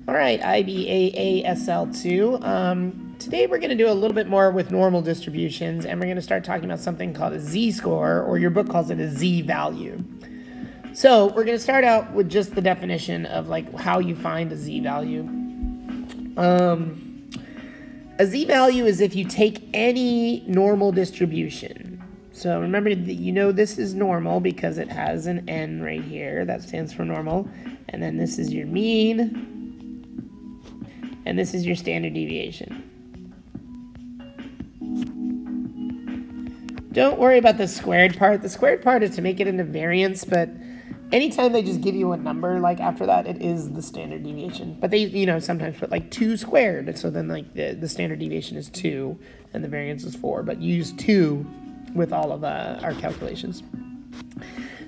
All right, IB AA SL2. Today we're going to do a little bit more with normal distributions, and we're going to start talking about something called a z-score, or your book calls it a z-value. So we're going to start out with just the definition of like how you find a z-value. A z-value is if you take any normal distribution. So remember that you know this is normal because it has an n right here. That stands for normal. And then this is your mean. And this is your standard deviation. Don't worry about the squared part. The squared part is to make it into variance, but anytime they just give you a number, like after that, it is the standard deviation. But they, you know, sometimes put like 2 squared. So then like the standard deviation is 2 and the variance is 4. But you use 2 with all of our calculations.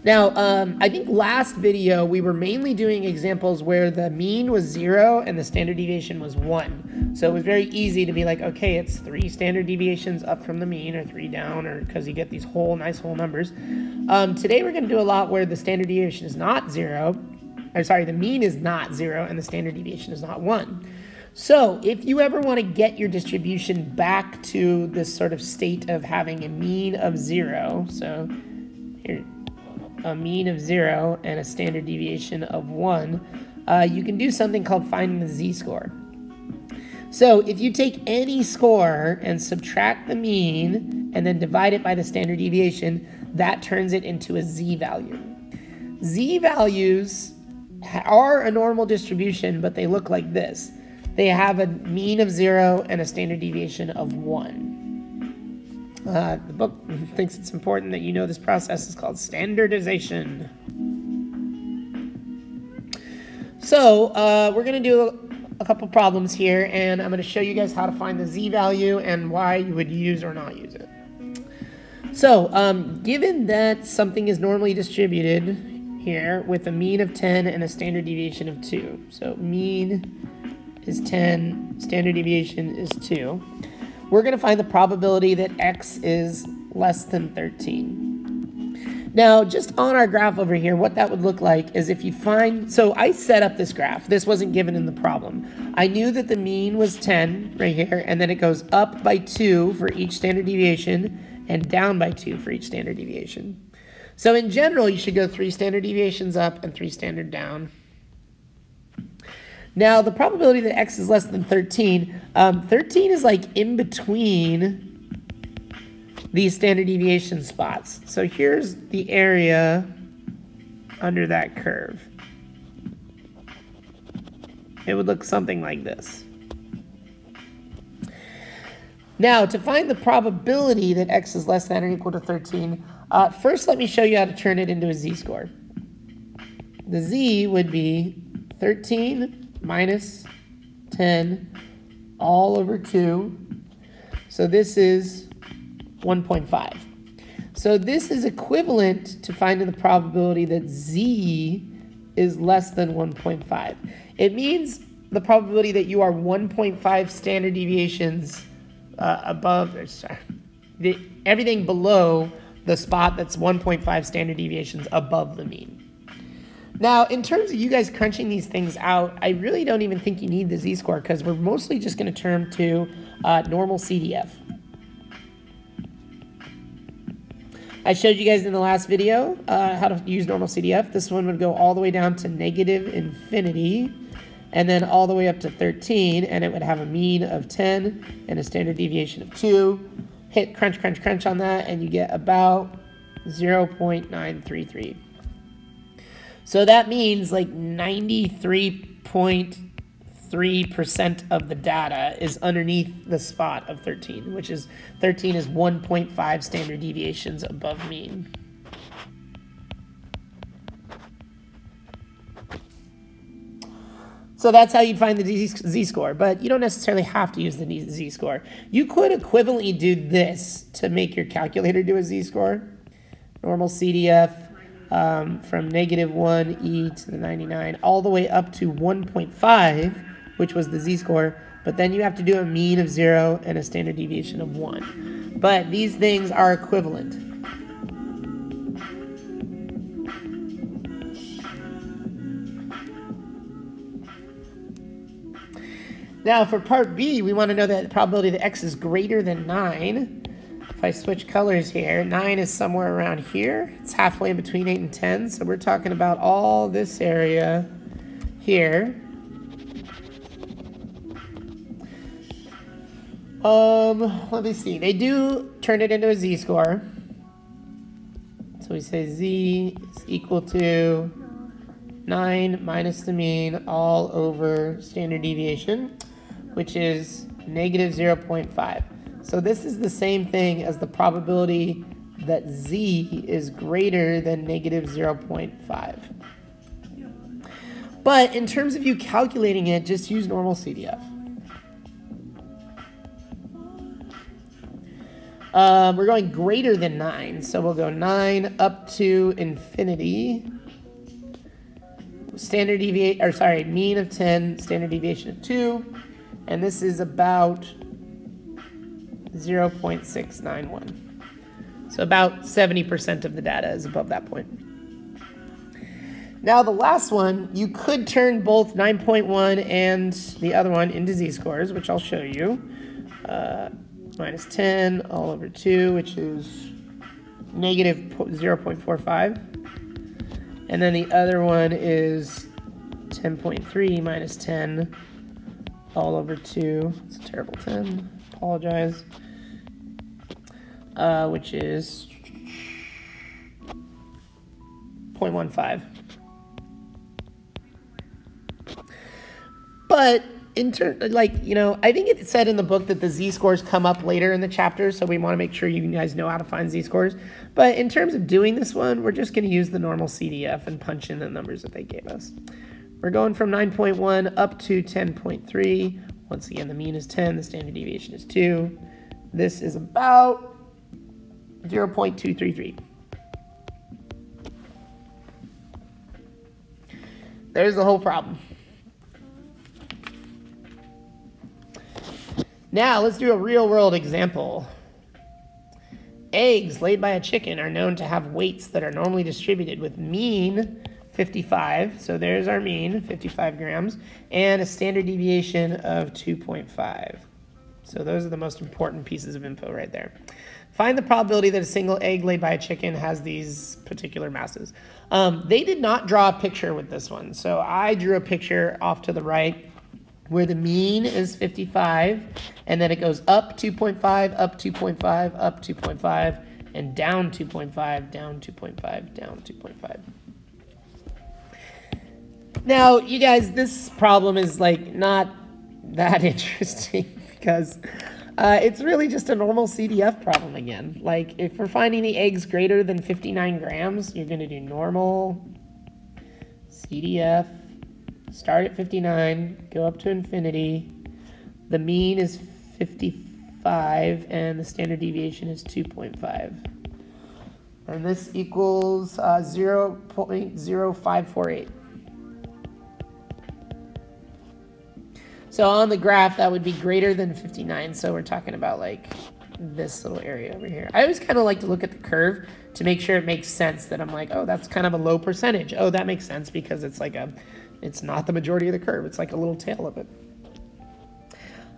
Now, I think last video we were mainly doing examples where the mean was 0 and the standard deviation was 1. So it was very easy to be like, okay, it's 3 standard deviations up from the mean or 3 down, or because you get these nice whole numbers. Today we're going to do a lot where the standard deviation is not 0. The mean is not 0 and the standard deviation is not 1. So if you ever want to get your distribution back to this sort of state of having a mean of 0, so here, a mean of 0 and a standard deviation of 1, you can do something called finding the z-score. So if you take any score and subtract the mean and then divide it by the standard deviation, that turns it into a z-value. Z-values are a normal distribution, but they look like this. They have a mean of 0 and a standard deviation of 1. The book thinks it's important that you know this process is called standardization. So we're going to do a couple problems here, and I'm going to show you guys how to find the z-value and why you would use or not use it. So given that something is normally distributed here with a mean of 10 and a standard deviation of 2, so mean is 10, standard deviation is 2. We're going to find the probability that x is less than 13. Now, just on our graph over here, what that would look like is if you find, so I set up this graph. This wasn't given in the problem. I knew that the mean was 10 right here, and then it goes up by 2 for each standard deviation and down by 2 for each standard deviation. So in general, you should go 3 standard deviations up and 3 standard down. Now, the probability that x is less than 13, 13 is like in between these standard deviation spots. So here's the area under that curve. It would look something like this. Now, to find the probability that x is less than or equal to 13, first let me show you how to turn it into a z-score. The z would be 13 minus 10 all over 2. So this is 1.5. So this is equivalent to finding the probability that z is less than 1.5. It means the probability that you are 1.5 standard deviations above, everything below the spot that's 1.5 standard deviations above the mean. Now, in terms of you guys crunching these things out, I really don't even think you need the z-score because we're mostly just going to turn to normal CDF. I showed you guys in the last video how to use normal CDF. This one would go all the way down to negative infinity and then all the way up to 13, and it would have a mean of 10 and a standard deviation of 2. Hit crunch, crunch, crunch on that, and you get about 0.933. So that means like 93.3% of the data is underneath the spot of 13, which is 13 is 1.5 standard deviations above mean. So that's how you'd find the z-score, but you don't necessarily have to use the z-score. You could equivalently do this to make your calculator do a z-score. Normal CDF. From -1e to the 99 all the way up to 1.5, which was the z-score, but then you have to do a mean of 0 and a standard deviation of 1. But these things are equivalent. Now for part B, we want to know that the probability that x is greater than 9. If I switch colors here, 9 is somewhere around here. It's halfway in between 8 and 10, so we're talking about all this area here. Let me see. They do turn it into a z-score. So we say z is equal to 9 minus the mean all over standard deviation, which is negative 0.5. So this is the same thing as the probability that z is greater than negative 0.5. But in terms of you calculating it, just use normal CDF. We're going greater than 9, so we'll go 9 up to infinity. Standard deviation, or sorry, mean of 10, standard deviation of 2, and this is about 0.691. So about 70% of the data is above that point. Now the last one, you could turn both 9.1 and the other one into z-scores, which I'll show you. Minus 10 all over 2, which is negative 0.45. And then the other one is 10.3 minus 10 all over 2. It's a terrible 10. Apologize. Which is 0.15. But in turn, I think it said in the book that the z-scores come up later in the chapter, so we want to make sure you guys know how to find z-scores. But in terms of doing this one, we're just going to use the normal CDF and punch in the numbers that they gave us. We're going from 9.1 up to 10.3. Once again, the mean is 10, the standard deviation is 2. This is about 0.233. There's the whole problem. Now, let's do a real-world example. Eggs laid by a chicken are known to have weights that are normally distributed with mean 55, so there's our mean, 55 grams, and a standard deviation of 2.5. So those are the most important pieces of info right there. Find the probability that a single egg laid by a chicken has these particular masses. They did not draw a picture with this one, so I drew a picture off to the right where the mean is 55, and then it goes up 2.5, up 2.5, up 2.5, and down 2.5, down 2.5, down 2.5. Now, you guys, this problem is not that interesting because it's really just a normal CDF problem again. If we're finding the eggs greater than 59 grams, you're going to do normal CDF. Start at 59, go up to infinity. The mean is 55, and the standard deviation is 2.5. And this equals 0.0548. So on the graph, that would be greater than 59. So we're talking about this little area over here. I always kind of like to look at the curve to make sure it makes sense that I'm oh, that's kind of a low percentage. Oh, that makes sense because it's it's not the majority of the curve. It's a little tail of it.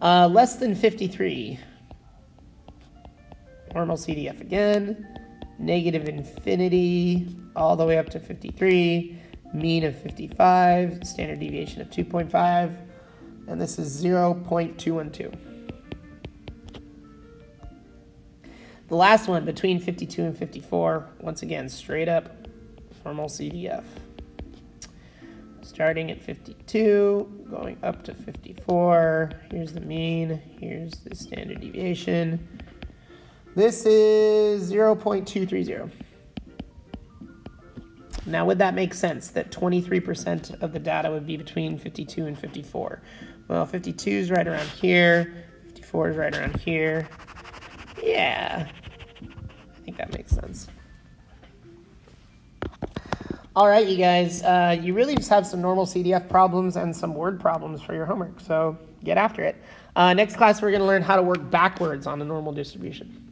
Less than 53. Normal CDF again. Negative infinity all the way up to 53. Mean of 55. Standard deviation of 2.5. And this is 0.212. The last one, between 52 and 54, once again, straight up normal CDF. Starting at 52, going up to 54. Here's the mean. Here's the standard deviation. This is 0.230. Now, would that make sense that 23% of the data would be between 52 and 54? Well, 52 is right around here. 54 is right around here. Yeah, I think that makes sense. All right, you guys, you really just have some normal CDF problems and some word problems for your homework, so get after it. Next class, we're going to learn how to work backwards on a normal distribution.